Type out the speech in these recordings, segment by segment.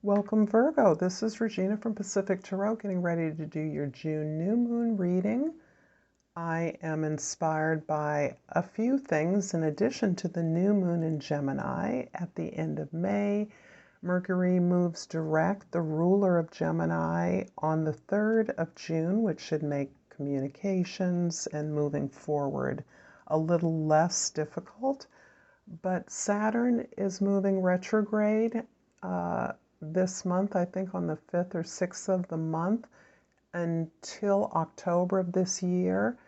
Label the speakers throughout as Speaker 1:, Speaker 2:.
Speaker 1: Welcome, Virgo. This is Regina from Pacific Tarot, getting ready to do your June new moon reading. I am inspired by a few things in addition to the new moon in Gemini at the end of May. Mercury moves direct, the ruler of Gemini, on the 3rd of June, which should make communications and moving forward a little less difficult. But Saturn is moving retrograde this month, I think on the 5th or 6th of the month, until October of this year.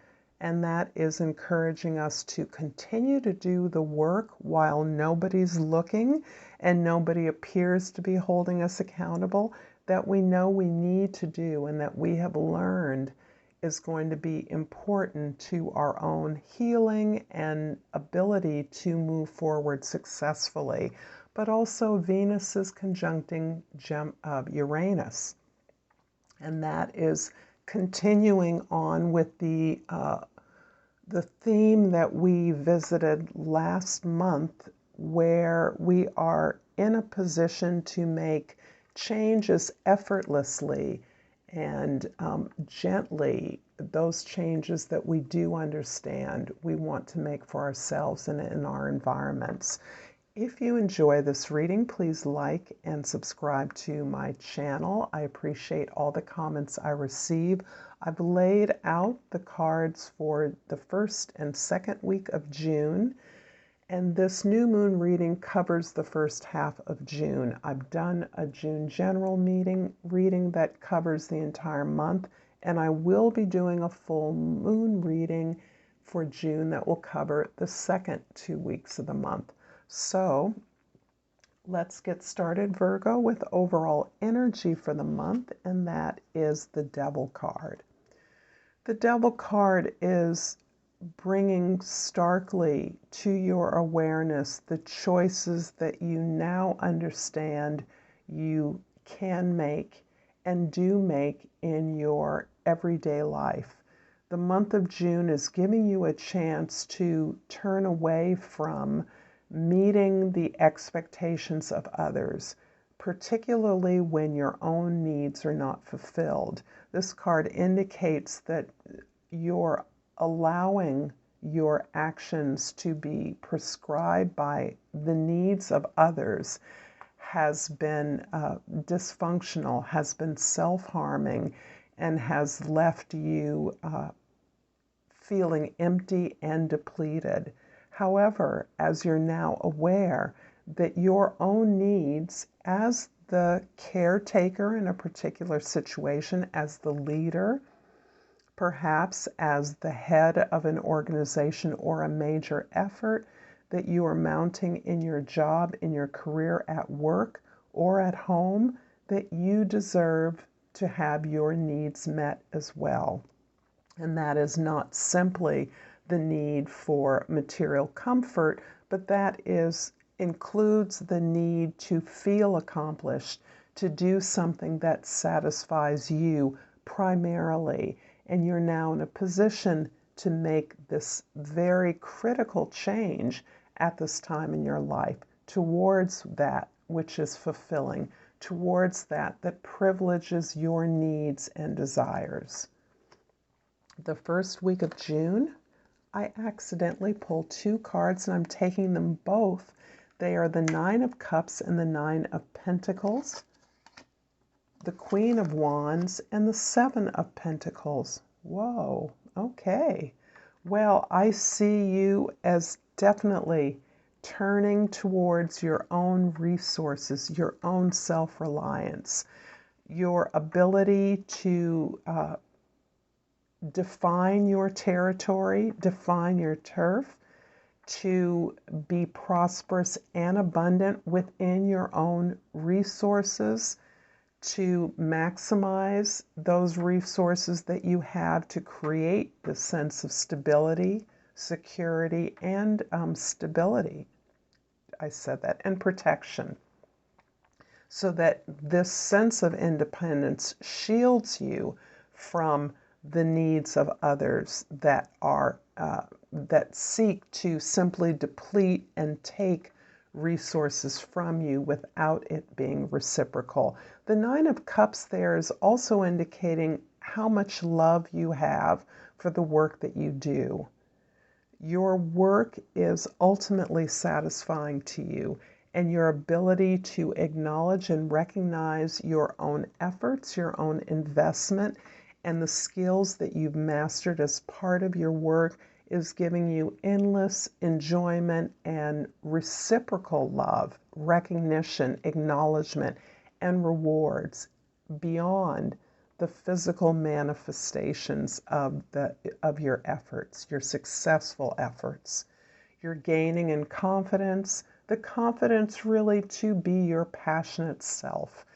Speaker 1: And that is encouraging us to continue to do the work while nobody's looking and nobody appears to be holding us accountable, that we know we need to do and that we have learned is going to be important to our own healing and ability to move forward successfully. But also Venus is conjuncting Uranus, and that is continuing on with the theme that we visited last month, where we are in a position to make changes effortlessly and gently. Those changes that we do understand we want to make for ourselves and in our environments. If you enjoy this reading, please like and subscribe to my channel. I appreciate all the comments I receive. I've laid out the cards for the first and second week of June, and this new moon reading covers the first half of June. I've done a June general reading that covers the entire month, and I will be doing a full moon reading for June that will cover the second 2 weeks of the month. So let's get started, Virgo, with overall energy for the month, and that is the Devil card. The Devil card is bringing starkly to your awareness the choices that you now understand you can make and do make in your everyday life. The month of June is giving you a chance to turn away from meeting the expectations of others, particularly when your own needs are not fulfilled. This card indicates that you're allowing your actions to be prescribed by the needs of others has been dysfunctional, has been self-harming, and has left you feeling empty and depleted. However, as you're now aware that your own needs as the caretaker in a particular situation, as the leader, perhaps as the head of an organization or a major effort that you are mounting in your job, in your career, at work, or at home, that you deserve to have your needs met as well. And that is not simply the need for material comfort, but that includes the need to feel accomplished, to do something that satisfies you primarily. And you're now in a position to make this very critical change at this time in your life towards that which is fulfilling, towards that privileges your needs and desires. The first week of June, I accidentally pulled 2 cards, and I'm taking them both. They are the 9 of Cups and the 9 of Pentacles, the Queen of Wands, and the 7 of Pentacles. Whoa, okay. Well, I see you as definitely turning towards your own resources, your own self-reliance, your ability to define your territory, define your turf, to be prosperous and abundant within your own resources, to maximize those resources that you have to create the sense of stability, security, and stability. I said that, and protection. So that this sense of independence shields you from the needs of others that seek to simply deplete and take resources from you without it being reciprocal. The Nine of Cups there is also indicating how much love you have for the work that you do. Your work is ultimately satisfying to you, and your ability to acknowledge and recognize your own efforts, your own investment, and the skills that you've mastered as part of your work is giving you endless enjoyment and reciprocal love, recognition, acknowledgement, and rewards beyond the physical manifestations of your efforts, your successful efforts. You're gaining in confidence, the confidence really to be your passionate self.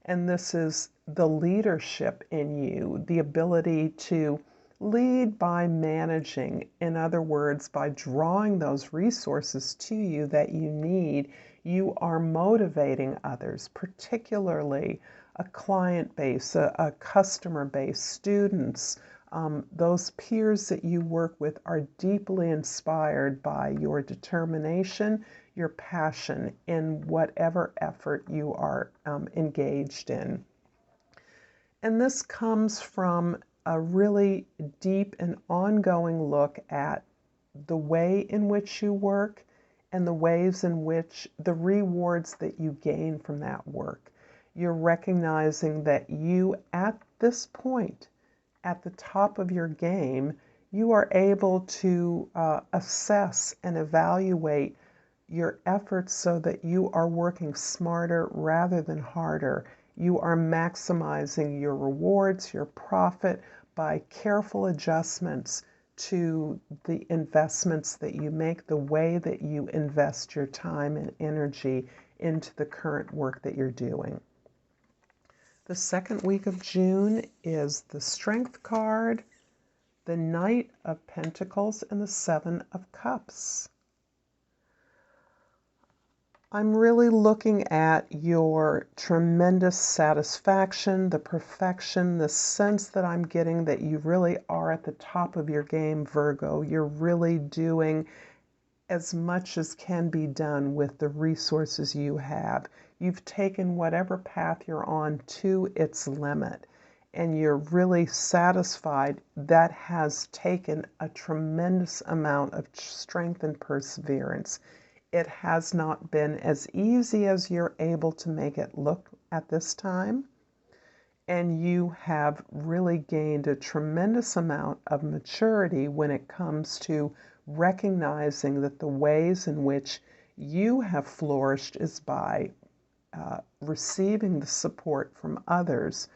Speaker 1: And this is the leadership in you, the ability to lead by managing. In other words, by drawing those resources to you that you need, you are motivating others, particularly a client base, a customer base, students. Those peers that you work with are deeply inspired by your determination, your passion in whatever effort you are engaged in. And this comes from a really deep and ongoing look at the way in which you work and the ways in which the rewards that you gain from that work. You're recognizing that you, at this point, at the top of your game, you are able to assess and evaluate your efforts so that you are working smarter rather than harder. You are maximizing your rewards, your profit by careful adjustments to the investments that you make, the way that you invest your time and energy into the current work that you're doing. The second week of June is the Strength card, the Knight of Pentacles, and the Seven of Cups. I'm really looking at your tremendous satisfaction, the perfection, the sense that I'm getting that you really are at the top of your game, Virgo. You're really doing as much as can be done with the resources you have. You've taken whatever path you're on to its limit, and you're really satisfied. That has taken a tremendous amount of strength and perseverance. It has not been as easy as you're able to make it look at this time, and you have really gained a tremendous amount of maturity when it comes to recognizing that the ways in which you have flourished is by receiving the support from others.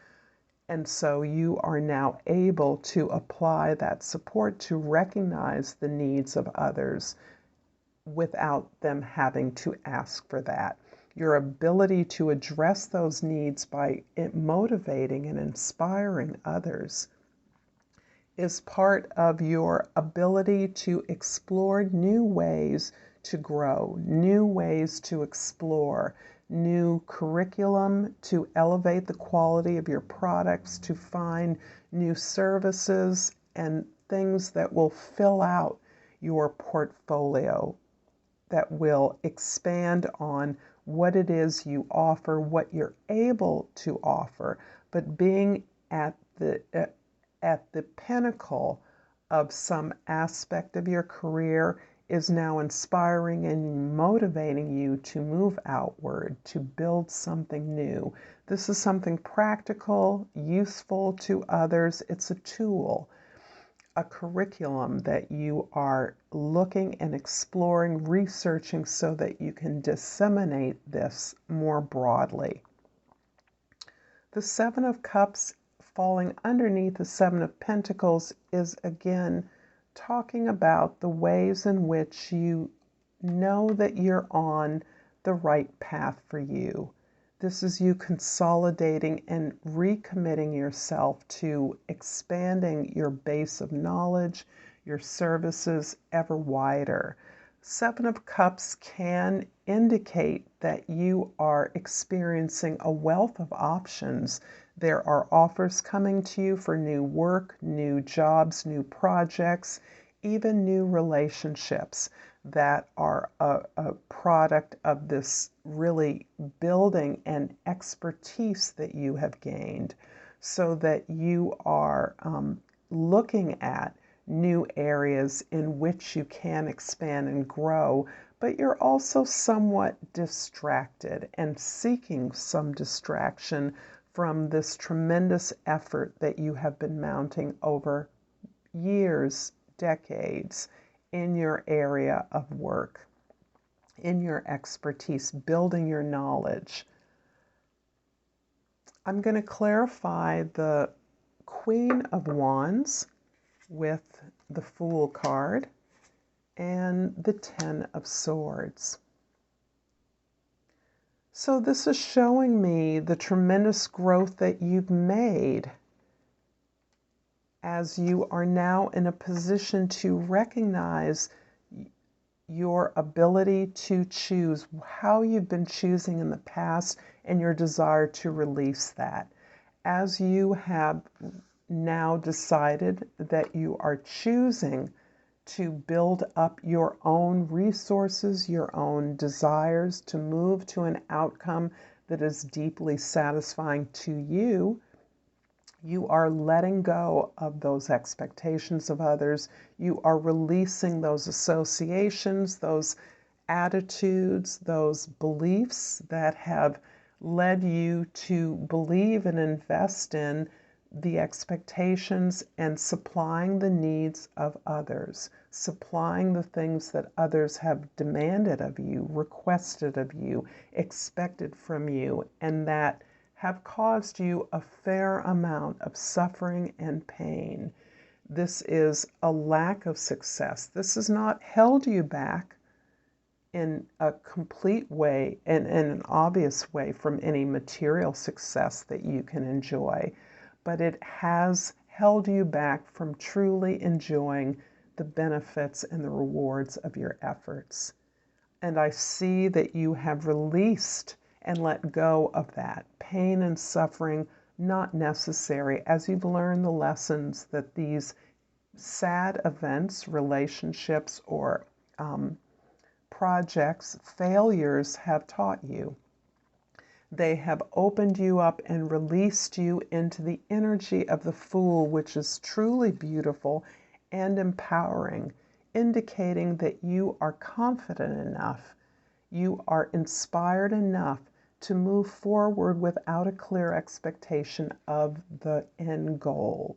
Speaker 1: And so you are now able to apply that support to recognize the needs of others without them having to ask for that. Your ability to address those needs by motivating and inspiring others is part of your ability to explore new ways to grow, new ways to explore, new curriculum to elevate the quality of your products, to find new services and things that will fill out your portfolio, that will expand on what it is you offer, what you're able to offer. But being at the pinnacle of some aspect of your career is now inspiring and motivating you to move outward, to build something new. This is something practical, useful to others. It's a tool, a curriculum that you are looking and exploring, researching so that you can disseminate this more broadly. The Seven of Cups falling underneath the Seven of Pentacles is again talking about the ways in which you know that you're on the right path for you. This is you consolidating and recommitting yourself to expanding your base of knowledge, your services ever wider. Seven of Cups can indicate that you are experiencing a wealth of options. There are offers coming to you for new work, new jobs, new projects, even new relationships. that are a product of this really building and expertise that you have gained, so that you are looking at new areas in which you can expand and grow, but you're also somewhat distracted and seeking some distraction from this tremendous effort that you have been mounting over years, decades, in your area of work, in your expertise, building your knowledge. I'm going to clarify the Queen of Wands with the Fool card and the Ten of Swords. So this is showing me the tremendous growth that you've made as you are now in a position to recognize your ability to choose, how you've been choosing in the past, and your desire to release that. As you have now decided that you are choosing to build up your own resources, your own desires, to move to an outcome that is deeply satisfying to you, you are letting go of those expectations of others. You are releasing those associations, those attitudes, those beliefs that have led you to believe and invest in the expectations and supplying the needs of others, supplying the things that others have demanded of you, requested of you, expected from you, and that have caused you a fair amount of suffering and pain. This is a lack of success. This has not held you back in a complete way and in an obvious way from any material success that you can enjoy, but it has held you back from truly enjoying the benefits and the rewards of your efforts. And I see that you have released and let go of that pain and suffering, not necessary, as you've learned the lessons that these sad events, relationships, or projects, failures have taught you. They have opened you up and released you into the energy of the Fool, which is truly beautiful and empowering, indicating that you are confident enough, you are inspired enough to move forward without a clear expectation of the end goal.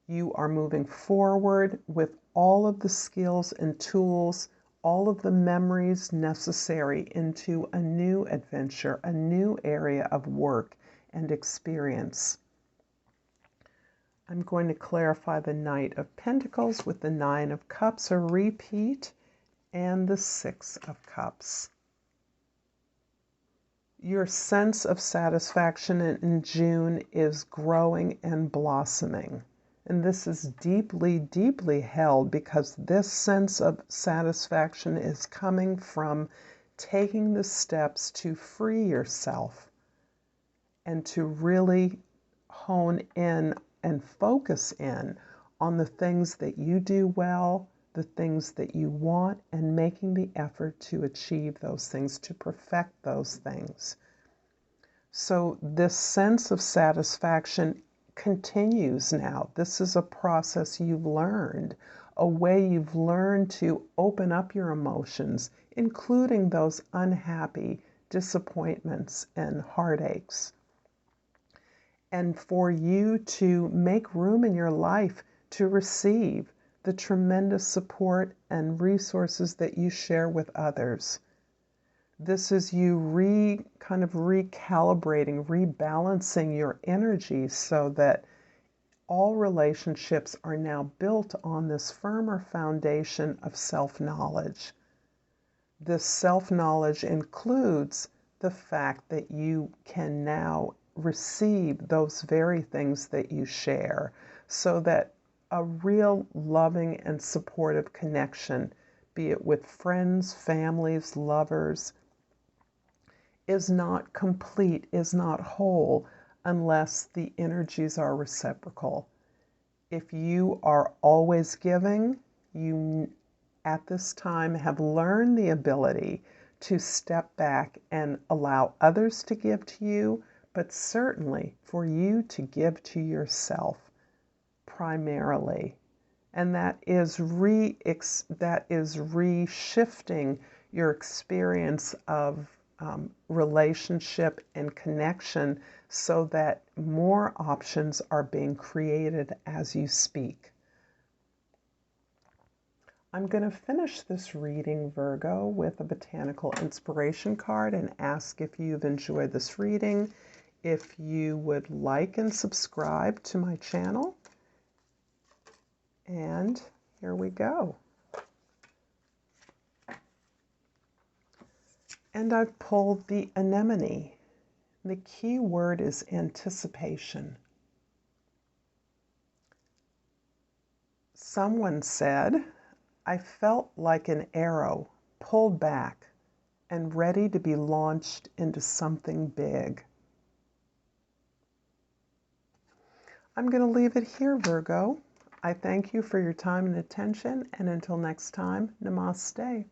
Speaker 1: You are moving forward with all of the skills and tools, all of the memories necessary into a new adventure, a new area of work and experience. I'm going to clarify the Knight of Pentacles with the Nine of Cups, a repeat, and the Six of Cups. Your sense of satisfaction in June is growing and blossoming. And this is deeply, deeply held because this sense of satisfaction is coming from taking the steps to free yourself and to really hone in and focus in on the things that you do well, the things that you want, and making the effort to achieve those things, to perfect those things. So this sense of satisfaction continues now. This is a process you've learned, a way you've learned to open up your emotions, including those unhappy disappointments and heartaches. And for you to make room in your life to receive the tremendous support and resources that you share with others. This is you kind of recalibrating, rebalancing your energy so that all relationships are now built on this firmer foundation of self-knowledge. This self-knowledge includes the fact that you can now receive those very things that you share, so that a real loving and supportive connection, be it with friends, families, lovers, is not complete, is not whole, unless the energies are reciprocal. If you are always giving, you at this time have learned the ability to step back and allow others to give to you, but certainly for you to give to yourself primarily. And that is reshifting your experience of relationship and connection so that more options are being created as you speak. I'm going to finish this reading, Virgo, with a botanical inspiration card and ask if you've enjoyed this reading, if you would like and subscribe to my channel. And here we go. And I've pulled the anemone. The key word is anticipation. Someone said, I felt like an arrow pulled back and ready to be launched into something big. I'm going to leave it here, Virgo. I thank you for your time and attention, and until next time, Namaste.